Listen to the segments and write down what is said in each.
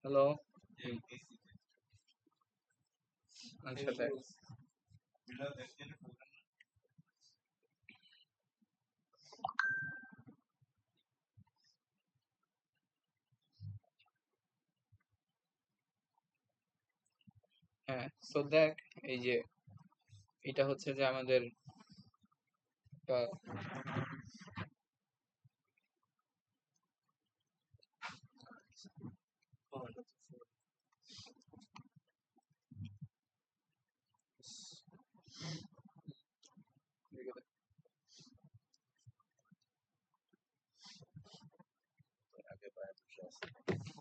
Hello. আচ্ছা দেখ। হ্যাঁ, সো দেখ, এই যে এটা হচ্ছে যে আমাদের আহ,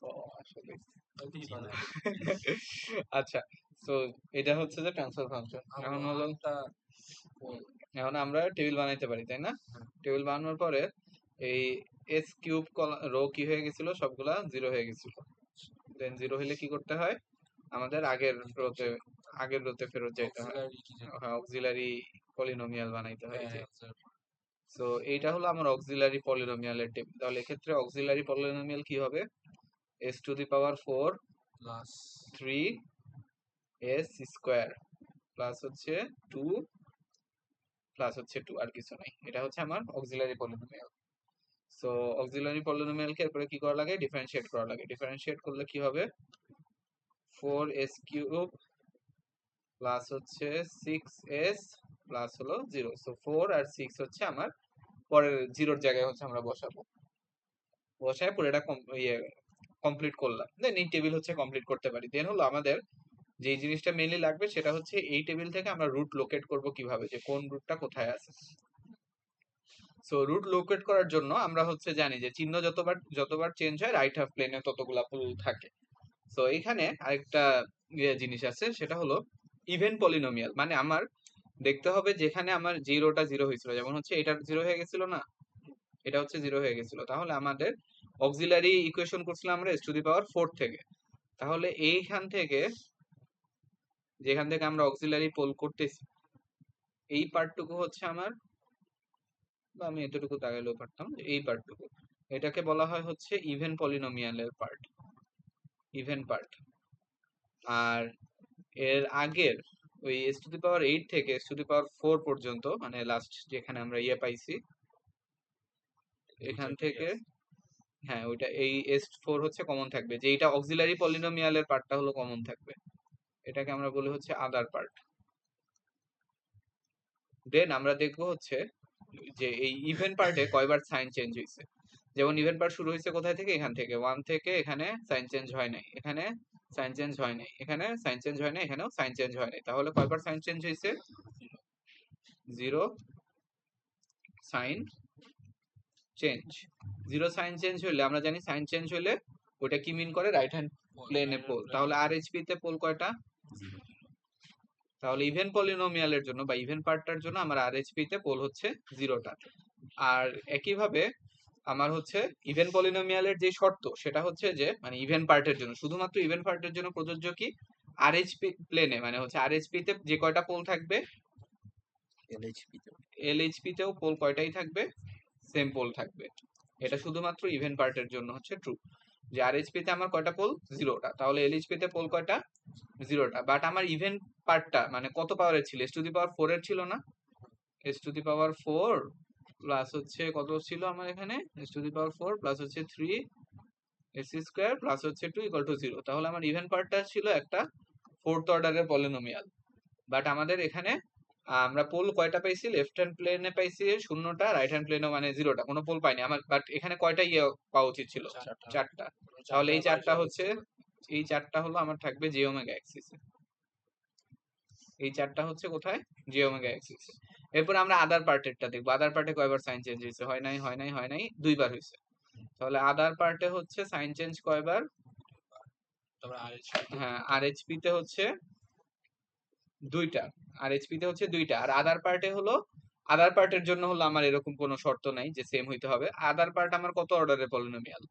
ও, আসলে আচ্ছা, তো এটা হচ্ছে যে ট্রান্সফার ফাংশন। এখন হলো এখন আমরা টেবিল বানাইতে পারি, তাই না? টেবিল বানানোর পরে এই এস কিউব রো কি হয়ে গেছিল, সবগুলা জিরো হয়ে গেছিল। দেন জিরো হলে কি করতে হয়, আমাদের আগের রোতে ফেরত যাইতে হয়। হ্যাঁ, অক্সিলারি পলিনোমিয়াল বানাইতে হয় যে। সো এইটা হলো আমার অক্সিলারি পলিনোমিয়ালের টেবিল। তাহলে এক্ষেত্রে অক্সিলারি পলিনোমিয়াল কি হবে, S to the power 4 plus 3 S square plus হচ্ছে 2 প্লাস হচ্ছে 2, আর কিছু নাই। এটা হচ্ছে আমার অক্সিলারি পলিনোমিয়াল। সো অক্সিলারি পলিনোমিয়ালকে এরপরে কি করা লাগে, ডিফারেন্সিয়েট করা লাগে। ডিফারেন্সিয়েট করলে কি হবে, 4s কিউব প্লাস হচ্ছে 6s প্লাস হলো 0। সো 4 আর 6 হচ্ছে আমার পরের জিরোর জায়গায় হচ্ছে আমরা বসাবো। বসায় পুরোটা কমপ্লিট করলাম, দেন এই টেবিল হচ্ছে কমপ্লিট করতে পারি। দেন হলো আমাদের যে জিনিসটা মেইনলি লাগবে সেটা হচ্ছে এই টেবিল থেকে আমরা রুট লোকেট করব কিভাবে, যে কোন রুটটা কোথায় আছে। সো রুট লোকেট করার জন্য আমরা হচ্ছে জানি যে চিহ্ন যতবার চেঞ্জ হয় রাইট হাফ প্লেনে ততগুলা পুল থাকে। সো এখানে আরেকটা জিনিস আছে, সেটা হলো ইভেন পলিনোমিয়াল। মানে আমার দেখতে হবে যেখানে আমার জিরোটা জিরো হয়েছিল, যেমন হচ্ছে এটা জিরো হয়ে গেছিল না, এটা হচ্ছে জিরো হয়ে গেছিল, তাহলে আমাদের অক্সিলারি ইকুয়েশন করছিলাম আমরা এস টু দি পাওয়ার 4 থেকে। তাহলে এইখান থেকে, যেখান থেকে আমরা অক্সিলারি পোল করতেছি, এই পার্টটুকু হচ্ছে আমার, বা আমি এতটুকু দাগাইলেও পারতাম, এই পার্টটুকু, এটাকে বলা হয় হচ্ছে ইভেন পলিনোমিয়ালের পার্ট, ইভেন পার্ট। আর এর আগের ওই এস টু দি পাওয়ার 8 থেকে এস টু দি পাওয়ার 4 পর্যন্ত, মানে লাস্ট যেখানে আমরা পাইছি এখান থেকে, হ্যাঁ ওইটা এই S4 হচ্ছে কমন থাকবে, যে এটা অক্সিলারি পলিনোমিয়ালের পার্টটা হলো কমন থাকবে। এটাকে আমরা বলি হচ্ছে আদার পার্ট। দেন আমরা দেখবো হচ্ছে যে এই ইভেন পার্টে কয়বার সাইন চেঞ্জ হয়েছে। যেমন ইভেন পার্ট শুরু হয়েছে কোথায় থেকে, এখান থেকে 1 থেকে, এখানে সাইন চেঞ্জ হয় নাই, এখানে সাইন চেঞ্জ হয় নাই, এখানে সাইন চেঞ্জ হয় নাই, এখানেও সাইন চেঞ্জ হয় নাই। তাহলে কয়বার সাইন চেঞ্জ হয়েছে, 0 সাইন চেঞ্জ। 0 সাইন চেঞ্জ হলে আমরা জানি সাইন চেঞ্জ হলে ওটা কি মিন করে, রাইট হ্যান্ড প্লেনে পোল। তাহলে আরএইচপি তে পোল কয়টা, তাহলে ইভেন পলিনোমিয়ালের জন্য বা ইভেন পার্টটার জন্য আমার আরএইচপি তে পোল হচ্ছে 0টা। আর একইভাবে আমার হচ্ছে ইভেন পলিনোমিয়ালের যে শর্ত সেটা হচ্ছে যে, মানে ইভেন পার্টের জন্য, শুধুমাত্র ইভেন পার্টের জন্য প্রযোজ্য কি, আরএইচপি প্লেনে, মানে হচ্ছে আরএইচপি তে যে কয়টা পোল থাকবে, এলএইচপি তেও পোল কয়টাই থাকবে, সেম পোল থাকবে। এটা শুধুমাত্র ইভেন পার্টের জন্য হচ্ছে ট্রু, যে আরএইচপি তে আমার কয়টা পোল, 0টা, তাহলে এলএইচপি তে পোল কয়টা, 0টা। বাট আমার ইভেন পার্টটা মানে কত পাওয়ারের ছিল, এস টু দি পাওয়ার 4 এর ছিল না, S to the power 4 plus হচ্ছে কত ছিল আমার এখানে, S to the power 4 plus হচ্ছে 3 এস স্কোয়ার প্লাস হচ্ছে 2 ইকুয়াল টু 0। তাহলে আমার ইভেন পার্টটা ছিল একটা 4th অর্ডারের পলিনোমিয়াল। বাট আমাদের এখানে আমরা পোল কয়টা পাইছি, লেফট হ্যান্ড প্লেনে পাইছি 0টা, রাইট হ্যান্ড প্লেনে মানে 0টা, কোনো পোল পাইনি আমার। বাট এখানে কয়টা পাওয়া উচিত ছিল, 4টা। তাহলে এই 4টা হচ্ছে, এই 4টা হলো আমার থাকবে জে ওমেগা অ্যাক্সিসে। এই 4টা হচ্ছে কোথায়, জে ওমেগা অ্যাক্সিসে। এরপর আমরা আদার পার্টেরটা দেখবো। আদার পার্টে কয়বার সাইন চেঞ্জ হয়েছে, হয় নাই হয় নাই হয় নাই, 2বার হয়েছে। তাহলে আদার পার্টে হচ্ছে সাইন চেঞ্জ কয়বার, হ্যাঁ আরএইচপি তে হচ্ছে 2টা, আরএইচপি তে হচ্ছে 2টা। আর আদার পার্টে হলো, আদার পার্টের জন্য হলো আমার এরকম কোনো শর্ত নাই যে সেম হইতে হবে। আদার পার্ট আমার কত অর্ডারের পলিনোমিয়াল,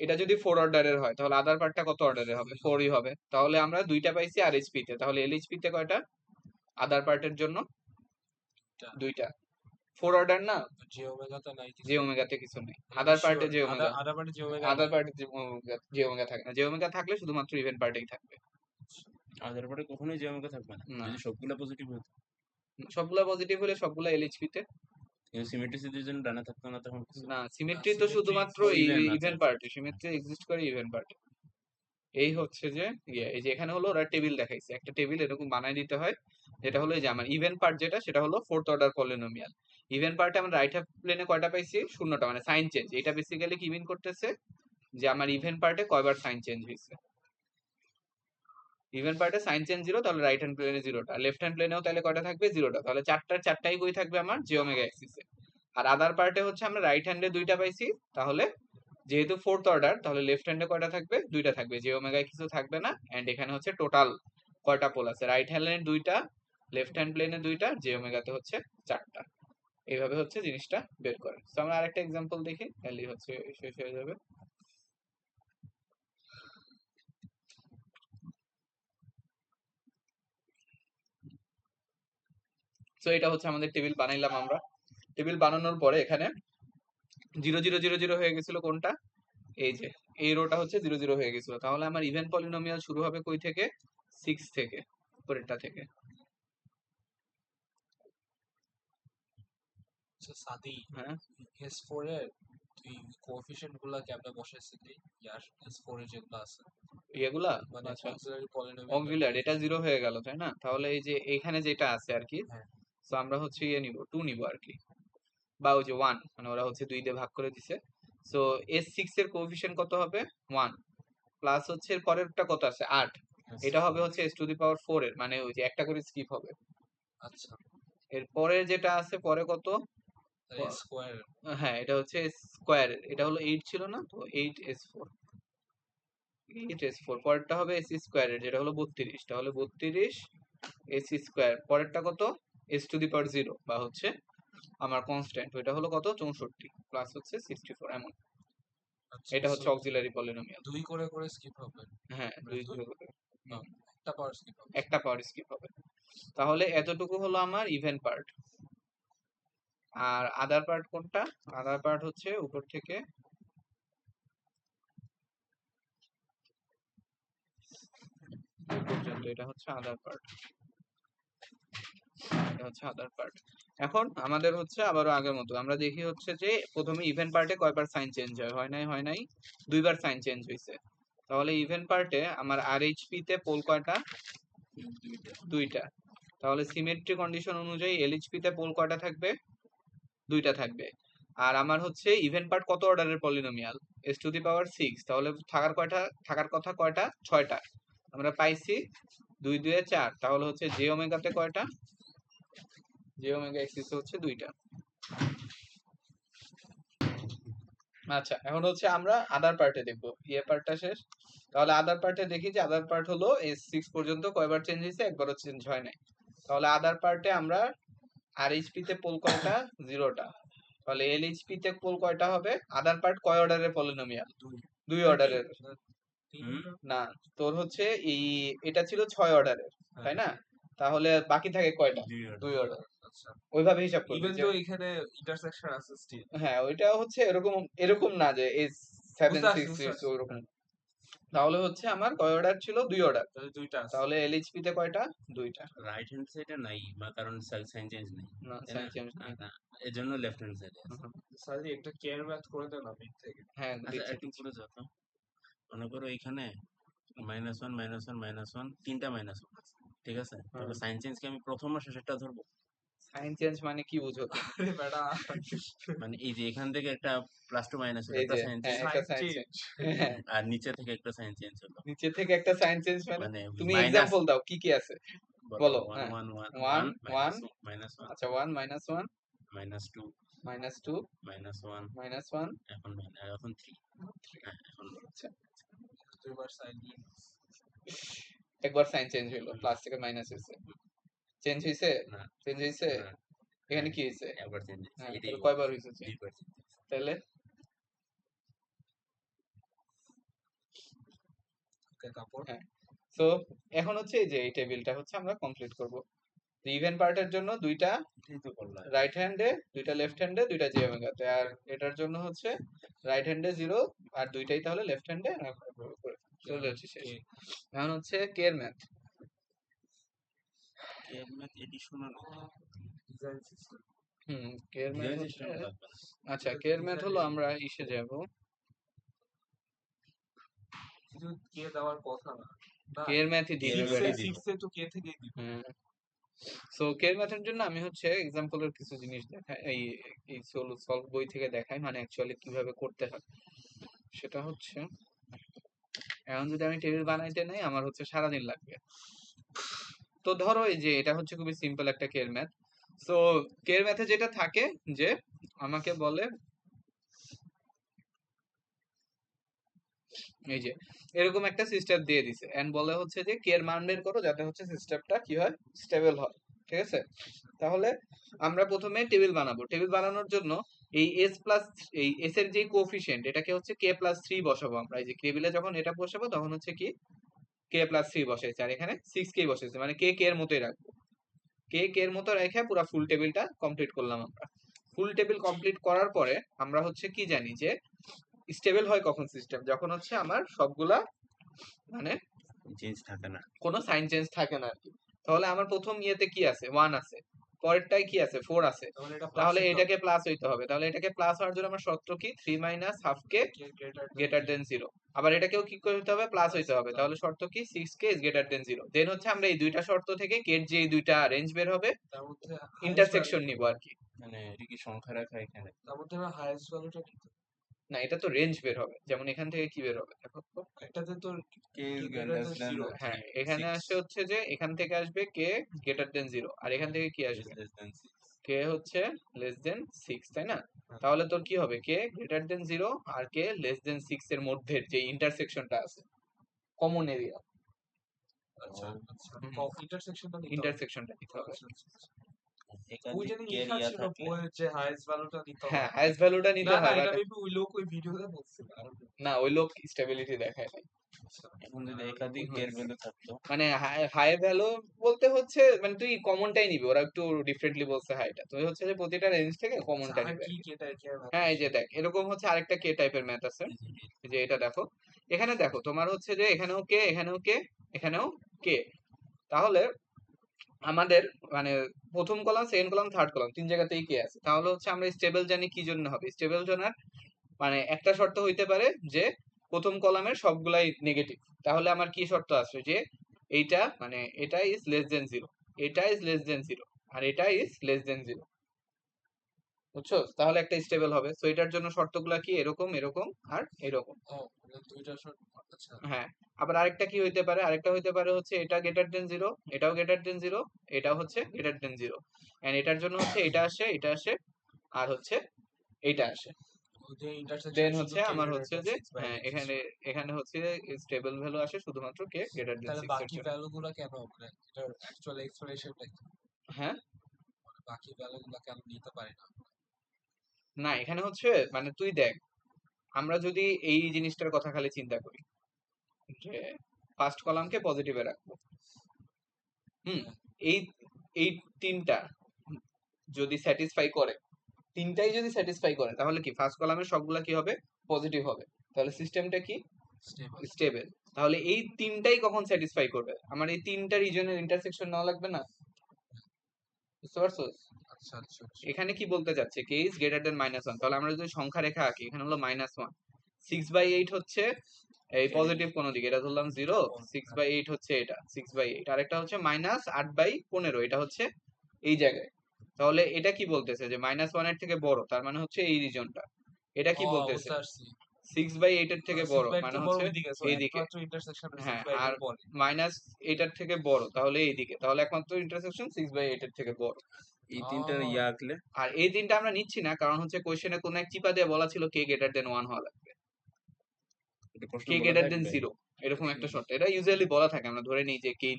এটা যদি 4 অর্ডারের হয় তাহলে আদার পার্টটা কত অর্ডারের হবে, 4ই হবে। তাহলে আমরা 2টা পাইছি আরএইচপি তে, তাহলে এলএইচপি তে কয়টা, আদার পার্টের জন্য 2টা। ফোর অর্ডার না, জে ওমেগাতে নাই জে কিছু? ওমেগাতে কিছু নেই। আদার পার্টে শিওর জে ওমেগা, আদার পার্টে জে ওমেগা আদার নাই? পার্টে জে ওমেগা থাকে না। জে ওমেগা থাকলে শুধুমাত্র ইভেন্ট পার্টেই থাকবে। আদার পার্টে কখনোই জে ওমেগা থাকবে না না, যদি সবগুলা পজিটিভ হতো। সবগুলা পজিটিভ হলে সবগুলা এলএইচপি তে। কিন্তু সিমেট্রিসিটির জন্য ডানে থাকতো না তখন কিছু। না, সিমেট্রি তো শুধুমাত্র ইভেন আচ্ছা ইভেন্ট আচ্ছা পার্টে, সিমেট্রি এক্সিস্ট করে ইভেন্ট পার্টে। এই হচ্ছে যে এই যে এখানে হলো ওরা টেবিল দেখাইছে, একটা টেবিল এরকম বানাই দিতে হয়, যেটা হলো এই যে আমার ইভেন্ট পার্ট যেটা, সেটা হলো ফোর্থ অর্ডার পলিনোমিয়াল। ইভেন্ট পার্টে আমরা রাইট হাফ প্লেনে কয়টা পাইছি? শূন্যটা, মানে সাইন চেঞ্জ। এটা বেসিক্যালি কি মিন করতেছে যে আমার ইভেন্ট পার্টে কয়বার সাইন চেঞ্জ হয়েছে। ইভেন্ট পার্টে সাইন চেঞ্জ 0, তাহলে রাইট হ্যান্ড প্লেনে 0টা, লেফট হ্যান্ড প্লেনেও তাহলে কয়টা থাকবে? 0টা। তাহলে চারটাই কই থাকবে? আমার জি ওমেগা অ্যাক্সিসে। আর আদার পার্টে হচ্ছে আমরা রাইট হ্যান্ডে 2টা পাইছি, তাহলে যেহেতু ফোর্থ অর্ডার, তাহলে লেফট হ্যান্ডে কয়টা থাকবে? 2টা থাকবে, জি ওমেগায় কিছু থাকবে না। এন্ড এখানে হচ্ছে টোটাল কয়টা পোল আছে? রাইট হ্যান্ডে 2টা, লেফট হ্যান্ড প্লেনে 2টা, জি ওমেগাতে হচ্ছে 4টা। এইভাবে হচ্ছে জিনিসটা বের করে। তো আমরা আরেকটা এক্সাম্পল দেখি, তাহলে হচ্ছে শেষ হয়ে যাবে। তো এটা হচ্ছে আমাদের টেবিল বানাইলাম আমরা। টেবিল বানানোর পরে এখানে 0 0 0 0 হয়ে গেছিল কোনটা? এই যে এই রোটা হচ্ছে 0 0 হয়ে গেছিল। তাহলে আমার ইভেন পলিনোমিয়াল শুরু হবে কই থেকে? 6 থেকে, পরেরটা থেকে। আচ্ছা সাদি, হ্যাঁ, S4 এর তুই কোএফিসিয়েন্ট গুলা কেমনে বসাইছিলি? ইয়ার S4 এ যেগুলো আছে এগুলা মানে আচ্ছা, অক্সিলারি পলিনোমিয়াল অক্সিলারি এটা 0 হয়ে গেল, তাই না? তাহলে এই যে এখানে যেটা আছে আর কি, হ্যাঁ তো আমরা হচ্ছে ইয়ে নিব, 2 নিব আর কি, বা ওই যে 1, মানে ওরা হচ্ছে 2 দিয়ে ভাগ করে দিছে। সো S6 এর কোএফিসিয়েন্ট কত হবে? 1, প্লাস হচ্ছে এর পরেরটা কত আছে? 8। এটা হবে হচ্ছে S⁴ এর, মানে ওই যে একটা করে স্কিপ হবে। আচ্ছা এর পরে যেটা আছে পরে কত? তাহলে স্কয়ার হ্যাঁ, এটা হচ্ছে স্কোয়ার, এটা হলো 8 ছিল না, তো 8S4, 8S4 পরেরটা হবে S স্কোয়ারের, যেটা হলো 32, তাহলে 32 S স্কোয়ার। পরেরটা কত? S⁴ বা হচ্ছে আমার কনস্ট্যান্ট, ওইটা হলো কত? 64 প্লাস হচ্ছে 64 এমন। আচ্ছা এটা so হচ্ছে অক্সিলারি পলিনোমিয়াল। 2 করে করে স্কিপ হবে হ্যাঁ, মানে 2 করে করে। হুম, একটা পাওয়ার স্কিপ হবে একটা পাওয়ার স্কিপ হবে। তাহলে এতটুকু হলো আমার ইভেন পার্ট। আর আদার পার্ট কোনটা? আদার পার্ট হচ্ছে উপর থেকে এই পর্যন্ত, এটা হচ্ছে আদার পার্ট, এটা হচ্ছে আদার পার্ট। এখন আমাদের হচ্ছে আবারও আগের মতো আমরা দেখি হচ্ছে যে প্রথমে ইভেন পার্টে কয়বার সাইন চেঞ্জ হয়? হয় নাই, 2বার সাইন চেঞ্জ হয়েছে। তাহলে ইভেন পার্টে আমার আরএইচপি তে পোল কয়টা? 2টা। তাহলে সিমেট্রি কন্ডিশন অনুযায়ী এলএইচপি তে পোল কয়টা থাকবে? 2টা থাকবে। আর আমার হচ্ছে ইভেন পার্ট কত অর্ডারের পলিনোমিয়াল? S⁴ তাহলে থাকার কথা কয়টা? 6টা। আমরা পাইছি 2 2 এ 4, তাহলে হচ্ছে জে ওমেগাতে কয়টা? জে ওমেগা এক্সিস হচ্ছে 2টা। আচ্ছা, এখন হচ্ছে আমরা আদার পার্টে দেখবো, ইয়ে পার্টটা শেষ। তাহলে আদার পার্টে দেখি যে আদার পার্ট হলো S6 পর্যন্ত কয়বার চেঞ্জ হয়েছে? একবারও চেঞ্জ হয় নাই। তাহলে আদার পার্টে আমরা আরএইচপি তে পোল কয়টা? 0টা। তাহলে এলএইচপি তে পোল কয়টা হবে? আদার পার্ট কয় অর্ডারের পলিনোমিয়াল? 2 অর্ডারের। না, তোর হচ্ছে এই এটা ছিল 6 অর্ডারের, তাই না? তাহলে বাকি থাকে কয়টা? 2 অর্ডার। আচ্ছা ওইভাবে হিসাব করবি ইভেন যে তো এখানে ইন্টারসেকশন আছে স্টিল হ্যাঁ, ওইটা হচ্ছে এরকম এরকম না যে বুঝতে পারছি, S7 বুঝতে 6 পারছি। ওরকম। তাহলে হচ্ছে আমার কয় অর্ডার ছিল? 2 অর্ডার। তাহলে দুইটা আছে তাহলে এলএইচপি তে কয়টা? 2টা। রাইট হ্যান্ড সাইডে নাই বা কারণ সাইন চেঞ্জ নেই না, তাই সাইন না? চেঞ্জ নেই। না এর জন্য লেফট হ্যান্ড সাইডে আছে। সাদি একটা কেয়ার ম্যাথ করে দেন আমি থেকে হ্যাঁ, আচ্ছা দিচ্ছি একটু দিচ্ছি। করে যাও তো। মনে করো এখানে -1 -1 -1 তিনটা -1 আছে, ঠিক আছে? তাহলে সাইন চেঞ্জ কি আমি প্রথম আর শেষেরটা ধরবো? সাইন চেঞ্জ মানে কি বুঝো তুমি? আরে বেটা মানে এই যে এখান থেকে একটা +2 মাইনাস হলো, এই একটা যে সাইন হ্যাঁ, চেঞ্জ, একটা সাইন সাইন চেঞ্জ। চেঞ্জ হ্যাঁ, আর নিচে থেকে একটা সাইন চেঞ্জ হলো। নিচে থেকে একটা সাইন চেঞ্জ মানে মানে তুমি মাইনাস এক্সাম্পল দাও কি কি আছে বলো। 1 হ্যাঁ, 1 1 1 1 1, -1 আচ্ছা 1 -1 -2 -2 -1 -1, এখন 3। হ্যাঁ এখন আচ্ছা দুইবার সাইন একবার সাইন চেঞ্জ হলো, প্লাস থেকে মাইনাস হয়েছে। চেঞ্জ হয়েছে? না চেঞ্জ হয়েছে? না এখানে কি হয়েছে? একবার চেঞ্জ হয়েছে, হ্যাঁ, এটাই তাহলে কয়বার হয়েছে চেঞ্জ? 2বার চেঞ্জ হয়েছে। তাহলে কাপড় হ্যাঁ, সো এখন হচ্ছে এই যে এই টেবিলটা হচ্ছে আমরা কমপ্লিট করব। ইভেন পার্টের জন্য দুইটা এটাই তো করলাম। রাইট হ্যান্ডে, দুইটা লেফট হ্যান্ডে, দুইটা জি ওমেগাতে। আর এটার জন্য হচ্ছে রাইট হ্যান্ডে 0 আর দুইটাই তাহলে লেফট হ্যান্ডে। চলে যাচ্ছে শেষ। কে এখন হচ্ছে কে এর ম্যাথ। কে এর ম্যাথ এডিশন ডিজাইন সিস্টেম কে এর ম্যাথ ডিজাইন হচ্ছে, সিস্টেম লাগবে না। আচ্ছা কে এর ম্যাথ হলো আমরা ইসে যাব, কিন্তু কে দেওয়ার কথা না না কে এর ম্যাথই দিয়ে দিবে এর এটা। ম্যাথই দিব। 6 এ তো কে থেকেই দিব সো কে এর ম্যাথের জন্য আমি হচ্ছে এক্সাম্পলের কিছু জিনিস দেখাই, এই সলভ বই থেকে দেখাই, মানে অ্যাকচুয়ালি কিভাবে করতে হয় সেটা হচ্ছে। এখন যদি আমি টেবিল বানাইতে নেই আমার হচ্ছে সারাদিন লাগবে। তো ধরো এই যে এটা হচ্ছে খুবই সিম্পল একটা কে এর ম্যাথ। সো কে এর ম্যাথে যেটা থাকে যে আমাকে বলে এই যে এরকম একটা সিস্টেম দিয়ে দিছে এন্ড বলে হচ্ছে যে কে এর মান বের করো যাতে হচ্ছে সিস্টেমটা কি হয়, স্টেবল হয়। ঠিক আছে, তাহলে আমরা প্রথমে টেবিল বানাবো। টেবিল বানানোর জন্য এই এস প্লাস এই এস এর যে কোএফিসিয়েন্ট এটাকে হচ্ছে কে প্লাস 3 বসাবো আমরা। এই যে টেবিলে যখন এটা বসাবো তখন হচ্ছে কি কে প্লাস 3 বসাইছে, আর এখানে 6 কে বসাইছে, মানে কে কে এর মতোই রাখবো। কে কে এর মতো রেখে পুরো ফুল টেবিলটা কমপ্লিট করলাম আমরা। ফুল টেবিল কমপ্লিট করার পরে আমরা হচ্ছে কি জানি যে স্টেবল হয় কখন সিস্টেম, যখন হচ্ছে আমার সবগুলা মানে চেঞ্জ থাকে না। কোনো সাইন চেঞ্জ থাকে না আর কি। তাহলে আমার প্রথম ইয়েতে কি আছে 1 আছে, পরেরটাই কি আছে 4 আছে, তাহলে এটা তাহলে এটাকে প্লাস হইতে হবে। তাহলে এটাকে প্লাস হওয়ার জন্য আমার শর্ত কি 3 minus half k greater than 0। আবার এটাকেও কি করতে হবে, প্লাস হইতে হবে। তাহলে শর্ত কি 6k ইজ গ্রেটার দেন 0। দেন হচ্ছে আমরা এই দুইটা শর্ত থেকে কে এর যে এই দুইটা রেঞ্জ বের হবে তার মধ্যে ইন্টারসেকশন নিব আর কি। মানে এটা কি সংখ্যা রাখা এখানে? তার মধ্যে হাইয়েস্ট ভ্যালুটা নিতে না এটা তো রেঞ্জ বের হবে, যেমন এখান থেকে কি বের হবে দেখো তো। একটাতে তো k is greater less than then zero, হ্যাঁ এখানে আসে হচ্ছে যে এখান থেকে আসবে কে গ্রেটার দেন 0 আর এখান থেকে কি আসবে লেস দেন 6। কে হচ্ছে লেস দেন 6, তাই না? হ্যাঁ। তাহলে তোর কি হবে কে গ্রেটার দেন 0 আর কে লেস দেন 6 এর মধ্যে যে ইন্টারসেকশনটা আছে কমন এরিয়া, আচ্ছা আচ্ছা হুম। ইন্টারসেকশনটা নিতে হবে ইন্টারসেকশনটা দিতে হবে। আচ্ছা, আচ্ছা, আচ্ছা। এখান ওই থেকে জানি কে লেখা ইয়া ছিল থাকলে বইয়ের যে হাইয়েস্ট ভ্যালুটা নিতে হবে হ্যাঁ হাইয়েস্ট ভ্যালুটা নিতে না না হয় এটা but মেবি ওই লোক ওই ভিডিওতে বলছিল না ওই লোক স্টেবিলিটি দেখায় নাই। আচ্ছা এখন যদি একাধিক কে এর ভ্যালু থাকতো মানে হাই ভ্যালু বলতে হচ্ছে মানে তুই কমনটাই নিবি, ওরা একটু ডিফারেন্টলি বলছে হাইটা, তুই হচ্ছে যে প্রতিটা রেঞ্জ থেকে কমনটা আর নিবি। কি কেটা কি হ্যাঁ এই যে দেখ এরকম হচ্ছে আরেকটা কে টাইপের ম্যাথ আছে, এই যে এটা দেখো। এখানে দেখো তোমার হচ্ছে যে এখানেও কে এখানেও কে এখানেও কে। তাহলে আমাদের মানে প্রথম column second column third column তিন জায়গাতেই কে আছে। তাহলে হচ্ছে আমরা স্টেবল জানি কি জন্য হবে, স্টেবল জানার মানে একটা শর্ত হইতে পারে যে প্রথম কলামের সবগুলাই নেগেটিভ। তাহলে আমার কি শর্ত আছে যে এইটা মানে এটা ইজ লেস দেন 0, এটা ইজ লেস দেন 0 আর এটা ইজ লেস দেন 0, বুঝছো? তাহলে একটা স্টেবল হবে। সো এটার জন্য শর্তগুলা কি এরকম এরকম আর এরকম। ও দুইটা শর্ট আচ্ছা হ্যাঁ আবার আরেকটা কি হইতে পারে, আরেকটা হইতে পারে হচ্ছে এটা গ্রেটার দেন 0, এটাও গ্রেটার দেন 0, এটাও হচ্ছে গ্রেটার দেন 0 এন্ড এটার জন্য হচ্ছে এটা আসে এটা আসে আর হচ্ছে এইটা আসে। ওই যে ইন্টারসেকশন দেন শুধু হচ্ছে কে আমার greater হচ্ছে than যে 6 by হ্যাঁ 8 এখানে এখানে হচ্ছে স্টেবল ভ্যালু আসে শুধুমাত্র কে গ্রেটার দেন তাহলে 6 এর বাকি জন্য। ভ্যালুগুলো কেন মানে এটার অ্যাকচুয়াল এক্সপ্লেনেশনটা কি হ্যাঁ মানে বাকি ভ্যালুগুলো কেন নিতে পারি না না এখানে হচ্ছে মানে তুই দেখ আমরা যদি এই জিনিসটার কথা খালি চিন্তা করি যে ফার্স্ট কলামকে পজিটিভে রাখবো, হুম, এই এই তিনটা যদি স্যাটিসফাই করে, তিনটাই যদি স্যাটিসফাই করে তাহলে কি ফার্স্ট কলামের সবগুলা কি হবে পজিটিভ হবে। তাহলে সিস্টেমটা কি স্টেবল স্টেবল। তাহলে এই তিনটাই কখন স্যাটিসফাই করবে, আমার এই তিনটা রিজনের ইন্টারসেকশন নেওয়া লাগবে না, বুঝতে পারছো? আচ্ছা আচ্ছা আচ্ছা। এখানে কি বলতে যাচ্ছে কে ইজ গ্রেটার দেন -1, তাহলে আমরা যদি সংখ্যা রেখা আঁকি এখানে হলো -1, 6/8 হচ্ছে এই পজিটিভ কোন দিকে এটা ধরলাম 0, 6/8 হচ্ছে এটা 6/8 আর একটা হচ্ছে -8/15 এটা হচ্ছে এই জায়গায়। তাহলে এটা কি বলতেছে যে -1 এর থেকে বড়, তার মানে হচ্ছে এই রিজনটা। এটা কি ও বলতেছে বুঝতে পারছি 6/8 এর থেকে 6 বড় বাই মানে থেকে বড় হচ্ছে ওইদিকে সো এইদিকে। একমাত্র ইন্টারসেকশন 6 হ্যাঁ বাই আর এর পরে -8 এর থেকে বড় তাহলে এইদিকে, তাহলে একমাত্র ইন্টারসেকশন 6/8 এর থেকে বড়। এই তিনটার ইয়া আঁকলে আর এই তিনটা আমরা নিচ্ছি না কারণ হচ্ছে কোশ্চেনে কোন এক চিপা দিয়ে বলা ছিল কে গ্রেটার দেন 1 হওয়া লাগবে, এটা প্রশ্ন কে বলা গ্রেটার দেন থাকবে 0 এরকম একটা শর্ত। এটা ইউজুয়ালি বলা থাকে, আমরা ধরে নিই যে কে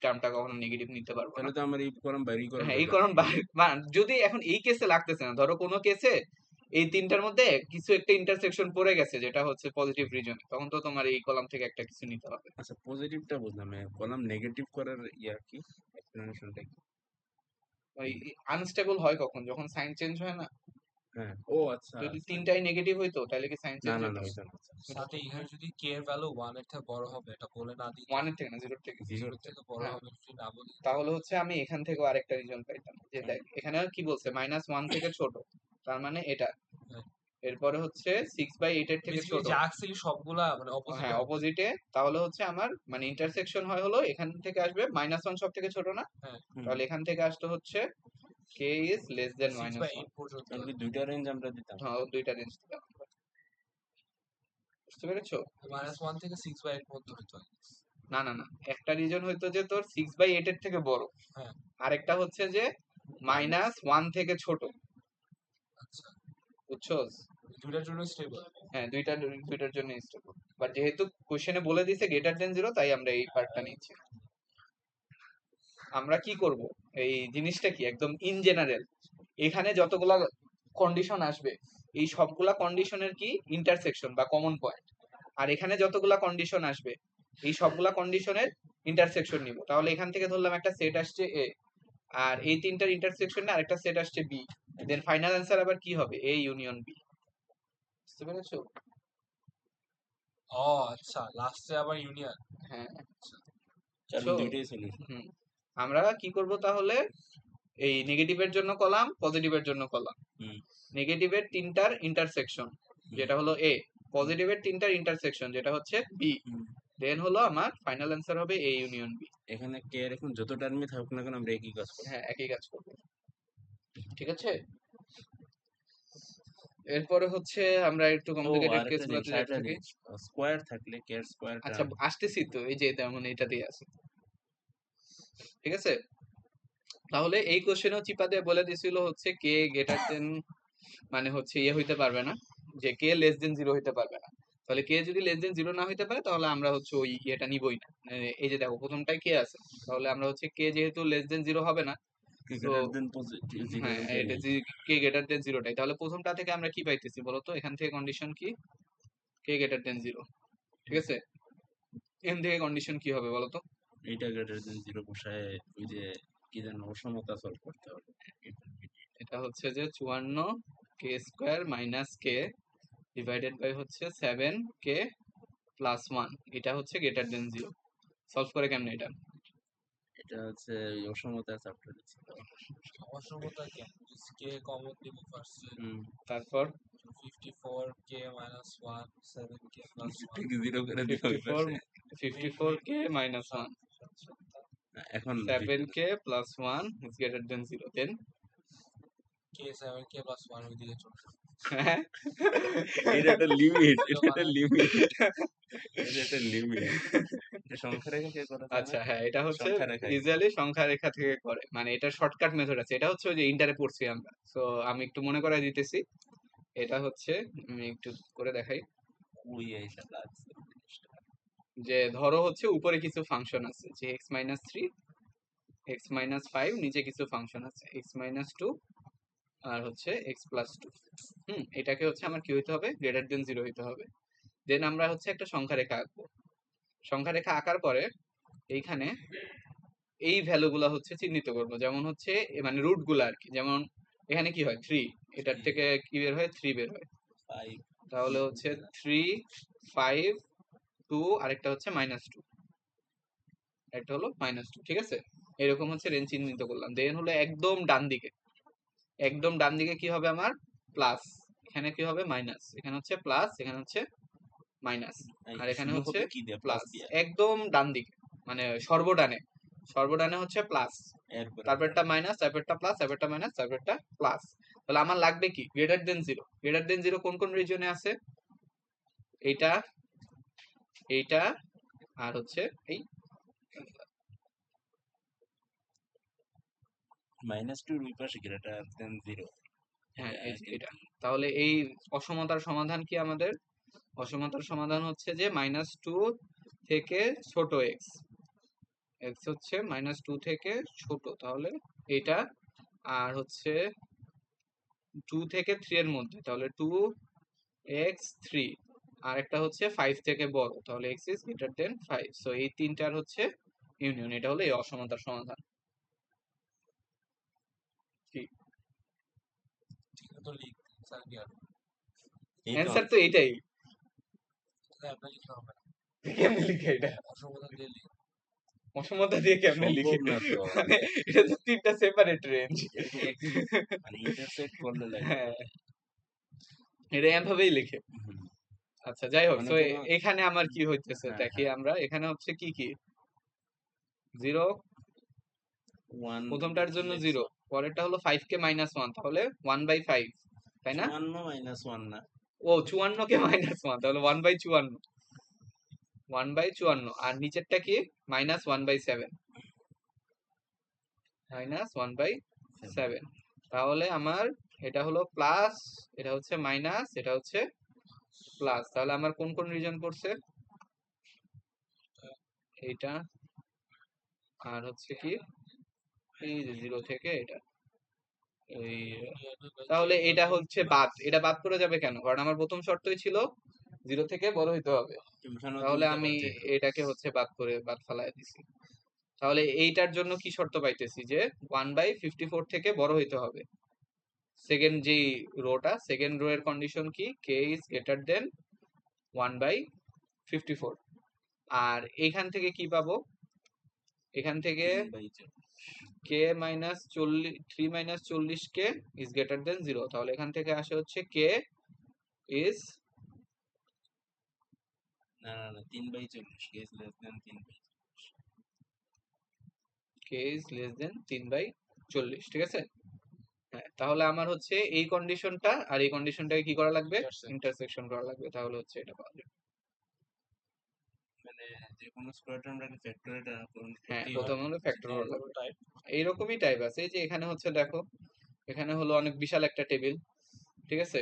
টার্মটা কখনো নেগেটিভ নিতে পারবো না। তাহলে তো আমার এই কলাম বাইরে করার হ্যাঁ এই দরকার কারণ যদি এখন এই কেসে লাগতেছে না, ধরো কোনো কেসে এই তিনটার মধ্যে কিছু একটা ইন্টারসেকশন পড়ে গেছে যেটা হচ্ছে পজিটিভ রিজন, তখন তো তোমার এই কলাম থেকে একটা কিছু নিতে হবে। আচ্ছা পজিটিভটা বুঝলাম কলাম নেগেটিভ করার ইয়া কি এক্সপ্লেনেশনটা কি ওই আনস্টেবল হয় কখন, যখন সাইন চেঞ্জ হয় না। হ্যাঁ, ও আচ্ছা যদি sign- তিনটাই নেগেটিভ হইতো তাহলে কি সাইন না চেঞ্জ না হইতো? না হইতো না। সাথে ইহার যদি কে এর ভ্যালু 1 এর থেকে বড় হবে এটা বলে না দিত, 1 এর থেকে না, 0 এর থেকে। 0 0 থেকে বড় হ্যাঁ, হবে যদি না বলে দিত। তাহলে হচ্ছে আমি এখান থেকেও আরেকটা রিজন পাইতাম, যে দেখ এখানে কি বলছে -1 থেকে ছোট, তার মানে এটা। হ্যাঁ। এরপরে হচ্ছে 6/8 এর থেকে বেসিক্যালি ছোট। যা আঁকছিলি সবগুলা মানে অপোজিটে হ্যাঁ, হবে। অপোজিটে। তাহলে হচ্ছে আমার মানে ইন্টারসেকশন হয় হলো এখান থেকে আসবে -1 সব থেকে ছোট না? হ্যাঁ, তাহলে এখান থেকে আসতে হচ্ছে k is less than 6/8 -1। পর্যন্ত। তাহলে দুইটা রেঞ্জ আমরা দিতাম। হ্যাঁ, দুইটা রেঞ্জ দিলাম। বুঝতে পেরেছো? -1 থেকে 6/8 পর্যন্ত হইতো। না না না, একটা রিজন হইতো যে তোর 6/8 এর থেকে বড়, হ্যাঁ, আরেকটা হচ্ছে যে -1 থেকে ছোট। আচ্ছা। বুঝছোস? দুইটার জন্য স্টেবল। হ্যাঁ, দুইটার জন্য স্টেবল। বাট যেহেতু কোশ্চেনে বলে দিছে >0 তাই আমরা এই পার্টটা নিচ্ছি। আমরা কি করব, এই জিনিসটা কি একদম ইন জেনারেল, এখানে যতগুলা কন্ডিশন আসবে এই সবগুলা কন্ডিশনের কি ইন্টারসেকশন বা কমন পয়েন্ট, আর এখানে যতগুলা কন্ডিশন আসবে এই সবগুলা কন্ডিশনের ইন্টারসেকশন নিব। তাহলে এখান থেকে ধরলাম একটা সেট আসছে এ, আর এই তিনটার ইন্টারসেকশনে আরেকটা সেট আসছে বি, দেন ফাইনাল অ্যান্সার আবার কি হবে, এ ইউনিয়ন বি। বুঝতে পেরেছো? ও আচ্ছা, লাস্টে আবার ইউনিয়ন। হ্যাঁ। কারণ So, দুইটাই সলিউশন। হুম, আমরা কি করব তাহলে, এই নেগেটিভের জন্য কলাম, পজিটিভের জন্য কলাম। হুম নেগেটিভের তিনটার ইন্টারসেকশন যেটা হলো এ, পজিটিভের তিনটার ইন্টারসেকশন যেটা হচ্ছে বি, হুম। দেন হলো আমার ফাইনাল অ্যান্সার হবে এ ইউনিয়ন বি। এখানে কে এর এখন যত টার্মই থাকুক না কেন আমরা একই কাজ করব। হ্যাঁ, একই কাজ করব। ঠিক আছে, এরপরে হচ্ছে আমরা একটু ও কমপ্লিকেটেড আরেকটা জিনিস, কেসগুলোতে যেতে আরেকটা থাকি। জিনিস, স্কোয়ার থাকলে কে এর স্কোয়ার আচ্ছা, টার্ম। আসতেছি তো, এই যে তেমন এটা দিয়ে আছে। ঠিক আছে, তাহলে এই কোশ্চেনও চিপা দিয়ে বলে দিছিল হচ্ছে কে গ্রেটার দেন, মানে হচ্ছে ইয়ে হইতে পারবে না, যে কে লেস দেন 0 হইতে পারবে না। তাহলে কে যদি লেস দেন 0 না হইতে পারে তাহলে আমরা হচ্ছে ওই ইয়েটা নিবই না। মানে এই যে দেখো প্রথমটাই কে আছে, তাহলে আমরা হচ্ছে কে যেহেতু লেস দেন 0 হবে না, কে তো গ্রেটার দেন পজিটিভ হ্যাঁ, 0 এটা নেই। K greater than 0টাই। তাহলে প্রথমটা থেকে আমরা কি পাইতেছি বলতো, এখান থেকে কন্ডিশন কি, কে গ্রেটার দেন 0। ঠিক আছে, এখান থেকে কন্ডিশন কি হবে বলতো? এইটা গ্রেটার দেন 0 বসায় ওই যে কি যেন অসমতা সলভ করতে হবে। এটা হচ্ছে যে 54 k square minus k divided by হচ্ছে 7 কে প্লাস 1, এটা হচ্ছে গ্রেটার দেন 0। সলভ করে কেমনে এটা? এটা হচ্ছে ওই অসমতা চ্যাপ্টারে ছিল। অসমতা কেন, কে কমন দিব ফার্স্টে। তারপর 54k minus 1 7k plus 1 থেকে 0 করে দিতে হবে 54 কে মাইনাস 1, এখন 7 k plus 1 is greater than 0, then k 7k plus 1 ওইদিকে চলে যাবে। এটা একটা লিমিট, এটা একটা লিমিট, এটা একটা লিমিট। এটা সংখ্যা রেখা কে করা যায় আচ্ছা না? হ্যাঁ, এটা হচ্ছে সংখ্যা রেখায় ইউজুয়ালি সংখ্যা রেখা থেকে করে, মানে এটা শর্টকাট মেথড আছে। এটা হচ্ছে ওই যে ইন্টারে পড়ছি আমরা, তো আমি একটু মনে করাই দিতেছি। এটা হচ্ছে, আমি একটু করে দেখাই, ওই এসে লাগছে জিনিসটা। যে ধরো হচ্ছে উপরে কিছু ফাংশন আছে, যে x-3 x-5, নিচে কিছু ফাংশন আছে x-2 আর হচ্ছে x+2। এটাকে হচ্ছে আমার কি হইতে হবে, গ্রেটার দেন 0 হইতে হবে। দেন আমরা হচ্ছে একটা সংখ্যা রেখা আঁকবো। সংখ্যা রেখা আঁকার পরে এইখানে এই ভ্যালুগুলা হচ্ছে চিহ্নিত করব, যেমন হচ্ছে মানে রুট গুলা আর কি। যেমন এখানে কি হয় 3, এটার থেকে কি বের হয় 3 বের হয়। 5 তাহলে হচ্ছে 3 5 2, আরেকটা হচ্ছে -2, একটা হলো -2। ঠিক আছে, এরকম হচ্ছে রেঞ্জ চিহ্নিত করলাম। দেন হলো একদম ডান দিকে, একদম ডান দিকে কি হবে আমার, প্লাস, এখানে কি হবে মাইনাস, এখানে হচ্ছে প্লাস, এখানে হচ্ছে মাইনাস, আর এখানে শুরু হচ্ছে হবে কি দিয়ে, প্লাস প্লাস। দিয়ে। একদম ডান দিকে মানে সর্বডানে, সর্বডানে হচ্ছে প্লাস, এরপরে তারপরটা মাইনাস, তারপরটা প্লাস, তারপরটা মাইনাস, তারপরটা প্লাস। তাহলে আমার লাগবে কি, গ্রেটার দেন 0। গ্রেটার দেন 0 কোন কোন রিজনে আছে, এইটা, এইটা, আর হচ্ছে এই -2 এর ওই পাশে গ্রেটার দেন 0। হ্যাঁ, এই যে এটা। তাহলে এই অসমতার সমাধান কি আমাদের, অসমতার সমাধান হচ্ছে যে -2 থেকে ছোট x, x হচ্ছে -2 থেকে ছোট, তাহলে এটা, আর হচ্ছে 2 থেকে 3 এর মধ্যে, তাহলে 2x3, আর একটা হচ্ছে 5 থেকে বড়, তাহলে x is greater than 5। So এই তিনটার হচ্ছে ইউনিয়ন, এটা হলো এই অসমতার সমাধান। তো লিখ স্যার কি আর এই তো অ্যান্সার তো এটাই। আপনি লিখতে হবে না কেমনে লিখে এটা? অসমাধান দিয়ে লিখ অসমতা দিয়ে কেমনে লিখে? সম্ভব না তো। মানে এটা তো ৩ টা সেপারেট রেঞ্জ। এরকম মানে ইন্টারসেক্ট করলে লাগে। হ্যাঁ, এটা এভাবেই লিখে। হুম। আচ্ছা যাই হোক, মনে তো করো এখানে আমার কি হইতেছে হ্যাঁ, দেখি আমরা, এখানে হচ্ছে কি 0, 1 প্রথমটার জন্য 0, পরেরটা হলো 5 কে -1, তাহলে 1/5, তাই না? 54 -1 না। ও 54 কে -1, তাহলে 1/54, 1/54, আর নিচেরটা কি -1/7, -1/7, তাহলে আমার এটা হলো প্লাস, এটা হচ্ছে মাইনাস, এটা হচ্ছে প্লাস, তাহলে আমার কোন কোন রিজন পড়ছে? এইটা, আর হচ্ছে কি এই যে 0 থেকে এটা, এই তাহলে এটা হচ্ছে বাদ, এটা বাদ করে যাবে কেন? কারণ আমার প্রথম শর্তই ছিল 0 থেকে বড় হইতে হবে, টিউশনও তাহলে তুলতে আমি পারতে। এটাকে হচ্ছে বাদ ফালায় দিছি। তাহলে এইটার জন্য কি শর্ত পাইতেছি যে 1/54 থেকে বড় হইতে হবে। সেকেন্ড যেই রোটা, সেকেন্ড রো এর কন্ডিশন কি? K is greater than 1/54। আর এইখান থেকে কি পাবো? এখান থেকে 3/4 কে -40, 3 - 40 কে ইজ গ্রেটার দেন 0, তাহলে এখান থেকে আসে হচ্ছে কে ইজ না না না 3/40 case less than 3/40 K is less than 3/40, ঠিক আছে? হ্যাঁ, তাহলে আমার হচ্ছে এই কন্ডিশনটা আর এই কন্ডিশনটাকে কি করা লাগবে? ইন্টারসেকশন করা লাগবে, তাহলে হচ্ছে এটা পাওয়া যাবে। মানে যে কোনো স্কোয়ার টার্মটাকে ফ্যাক্টরাইজ হ্যাঁ, করতেই প্রথম হবে। হলো ফ্যাক্টর করা লাগবে। টাইপ এইরকমই টাইপ আছে, এই যে এখানে হচ্ছে দেখো, এখানে হলো অনেক বিশাল একটা টেবিল, ঠিক আছে?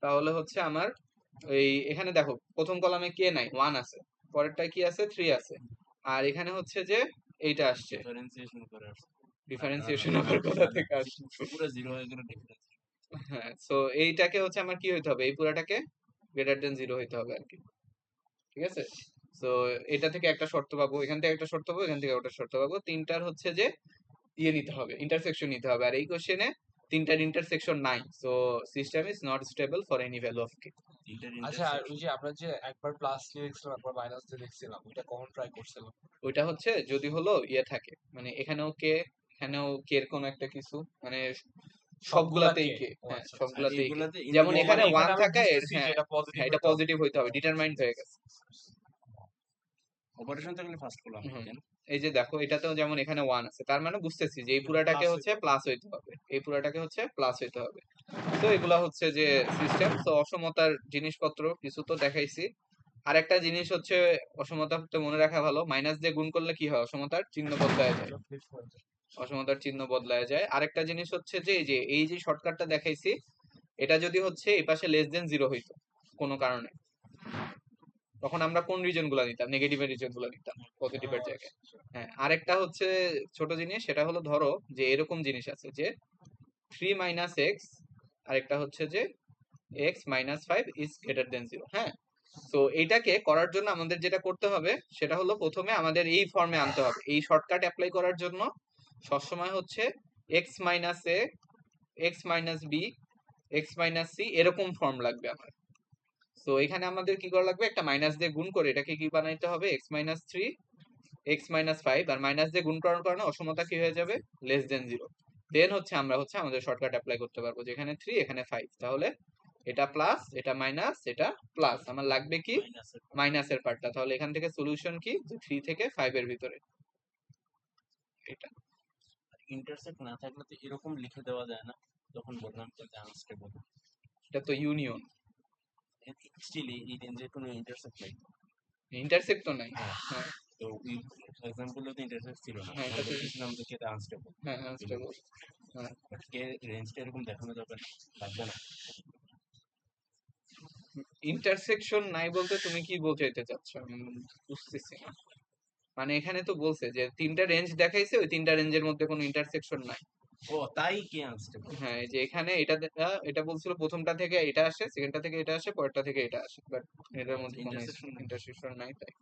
তাহলে হচ্ছে আমার এই এখানে দেখো প্রথম কলামে কে নাই, 1 আছে, পরেরটায় কি আছে, 3 আছে, আর এখানে হচ্ছে যে এইটা আসছে, ডিফারেন্সিয়েশন করে আসছে। ডিফারেন্সিয়েশন আবার কোথা থেকে আসছে? পুরো জিরো হয়ে গেল ডিফারেন্স। হ্যাঁ, সো এইটাকে হচ্ছে আমার কি হইতে হবে? এই পুরাটাকে গ্রেটার দেন 0 হইতে হবে আর কি, ঠিক আছে? সো এটা থেকে একটা শর্ত পাবো, এখান থেকে একটা শর্ত পাবো, এখান থেকে একটা শর্ত পাবো, তিনটার হচ্ছে যে ইয়ে নিতে হবে, ইন্টারসেকশন নিতে হবে, আর এই কোশ্চেনে তিনটার ইন্টারসেকশন নাই, so system is not stable for any value of k. আচ্ছা আর ওই যে আমরা যে একবার প্লাস দিয়ে দেখছিলাম একবার মাইনাস দিয়ে দেখছিলাম ওইটা কখন ট্রাই করছিলাম ওইটা হচ্ছে যদি হলো ইয়ে থাকে, মানে এখানেও কে, এখানেও কে এর কোনো একটা কিছু, মানে সবগুলাতেই কে, ও হ্যাঁ আচ্ছা আচ্ছা সবগুলাতেই কে, এইগুলাতে যেমন ও এখানে মানে 1 এখানে আমরা থাকা এর, বুঝতেছি যে হ্যাঁ এটা পজিটিভ হ্যাঁ এটা পজিটিভ হইতে হবে, ডিটারমাইন্ড হয়ে গেছে। অপারেশন থাকলে ফার্স্ট কলাম হুম, কেন? এই যে দেখো এটাতেও যেমন এখানে 1 আছে, তার মানে বুঝতেছি যে এই পুরাটাকে হচ্ছে প্লাস হইতে হবে, এই পুরাটাকে হচ্ছে প্লাস হইতে হবে। তো এগুলা হচ্ছে যে সিস্টেম। তো অসমতার জিনিসপত্র কিছু তো দেখাইছি। আর একটা জিনিস হচ্ছে অসমতা তো মনে রাখা ভালো, মাইনাস দিয়ে গুণ করলে কি হয়? অসমতার চিহ্ন বদলায় যায়, অসমতার চিহ্ন বদলায় যায়। আরেকটা জিনিস হচ্ছে যে এই যে শর্টকাটটা দেখাইছি, এটা যদি হচ্ছে এই পাশে লেস দেন 0 হইতো কোনো কারণে, তখন আমরা কোন রিজন গুলা নিতাম? নেগেটিভের রিজন গুলা নিতাম পজিটিভের জায়গায়। হ্যাঁ, আরেকটা হচ্ছে ছোট জিনিস, সেটা হলো ধরো যে এরকম জিনিস আছে যে 3 - x, আরেকটা হচ্ছে যে x - 5 ইজ গ্রেটার দেন 0। হ্যাঁ, তো এইটাকে করার জন্য আমাদের যেটা করতে হবে সেটা হলো প্রথমে আমাদের এই ফর্মে আনতে হবে। এই শর্টকাট অ্যাপ্লাই করার জন্য সবসময় হচ্ছে x - a, x - b, x - c এরকম ফর্ম লাগবে আমার। তো এখানে আমাদের কি করা লাগবে? একটা মাইনাস দিয়ে গুণ করে এটাকে কি বানাইতে হবে? x - 3, x - 5, আর মাইনাস দিয়ে গুণ করার কারণে অসমতা কি হয়ে যাবে? Less than 0। দেন হচ্ছে আমরা হচ্ছে আমাদের শর্টকাট অ্যাপ্লাই করতে পারবো, যেখানে 3 এখানে 5, তাহলে এটা প্লাস, এটা মাইনাস, এটা প্লাস, আমার লাগবে কি? মাইনাসের পার্টটা। তাহলে এখান থেকে সলিউশন কি? যে 3 থেকে 5 এর ভিতরে এটা। ইন্টারসেক্ট না থাকলে তো এরকম লিখে দেওয়া যায় না, তখন বললাম যে আনস্টেবল। এটা তো ইউনিয়ন, স্টিল এই রেঞ্জে কোনো ইন্টারসেক্ট নাই। ইন্টারসেক্ট তো নাই। হ্যাঁ তো ওই এক্সাম্পলে তো ইন্টারসেক্ট ছিল না, হ্যাঁ, আমরা এটা তো বলতেছিলাম যে এটা আনস্টেবল। হ্যাঁ আনস্টেবল। হ্যাঁ, বাট কে রেঞ্জটা এরকম দেখানো যাবে না, লাগবে না। ইন্টারসেকশন নাই বলতে তুমি কি বোঝাইতে চাচ্ছ? আমি বুঝতেছি না। মানে এখানে তো বলছে যে তিনটা রেঞ্জ দেখাইছে, ওই তিনটা রেঞ্জের মধ্যে কোনো ইন্টারসেকশন নাই। ও তাই কে আনস্টেবল? হ্যাঁ, এই যে এখানে এটা বলছিল প্রথমটা থেকে এটা আসে, সেকেন্ডটা থেকে এটা আসে, পরেরটা থেকে এটা আসে, বাট এটার মধ্যে কোনো ইন্টারসেকশন নাই। ইন্টারসেকশন নাই, তাই